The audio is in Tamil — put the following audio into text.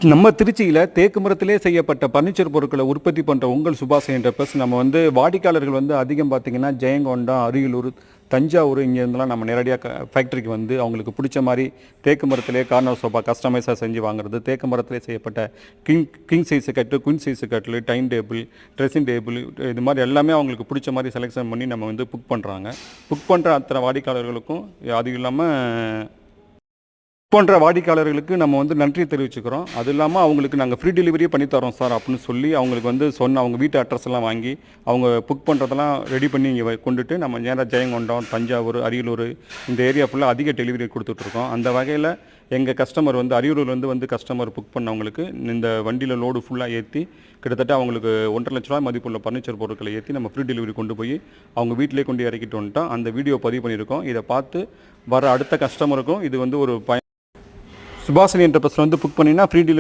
நம்ம திருச்சியில் தேக்கு மரத்திலே செய்யப்பட்ட பர்னிச்சர் பொருட்களை உற்பத்தி பண்ணுற உங்கள் சுபாஷ் என்டர்பிரைஸ் நம்ம வாடிக்கையாளர்கள் அதிகம் பார்த்திங்கன்னா ஜெயங்கொண்டம், அரியலூர், தஞ்சாவூர் இங்கேருந்துலாம் நம்ம நேரடியாக ஃபேக்ட்ரிக்கு அவங்களுக்கு பிடிச்ச மாதிரி தேக்கு மரத்திலே கார்னர் சோஃபா கஸ்டமைஸாக செஞ்சு வாங்குறது, தேக்கு மரத்திலே செய்யப்பட்ட கிங் சைஸு கட்டு, குயின் சைஸு கட்டில், டைன் டேபிள், ட்ரெஸ்ஸிங் டேபிள், இது மாதிரி எல்லாமே அவங்களுக்கு பிடிச்ச மாதிரி செலெக்ஷன் பண்ணி நம்ம புக் பண்ணுறாங்க. புக் பண்ணுற அத்தனை வாடிக்கையாளர்களுக்கும் அது இல்லாமல் போன்ற வாடிக்கையாளர்களுக்கு நம்ம நன்றி தெரிவிச்சுக்கிறோம். அது இல்லாமல் அவங்களுக்கு நாங்கள் ஃப்ரீ டெலிவரியே பண்ணித்தரோம் சார் அப்படின்னு சொல்லி அவங்களுக்கு சொன்ன அவங்க வீட்டு அட்ரஸ் எல்லாம் வாங்கி அவங்க புக் பண்ணுறதெல்லாம் ரெடி பண்ணி இங்கே கொண்டுட்டு நம்ம நேராக ஜெயங்கொண்டம், தஞ்சாவூர், அரியலூர் இந்த ஏரியா ஃபுல்லாக அதிக டெலிவரி கொடுத்துட்ருக்கோம். அந்த வகையில் எங்கள் கஸ்டமர் அரியலூர்லேருந்து கஸ்டமர் புக் பண்ணவங்களுக்கு இந்த வண்டியில் லோடு ஃபுல்லாக ஏற்றி கிட்டத்தட்ட அவங்களுக்கு 1.5 லட்ச ரூபா மதிப்புள்ள பர்னிச்சர் பொருட்களை ஏற்றி நம்ம ஃப்ரீ டெலிவரி கொண்டு போய் அவங்க வீட்டிலே கொண்டு இறக்கிட்டு வந்துட்டோம். அந்த வீடியோ பதிவு பண்ணியிருக்கோம். இதை பார்த்து வர அடுத்த கஸ்டமருக்கும் இது ஒரு சுபாஷினி என்டர்பிரைஸில் புக் பண்ணிங்கன்னா ஃப்ரீ டெலிவரி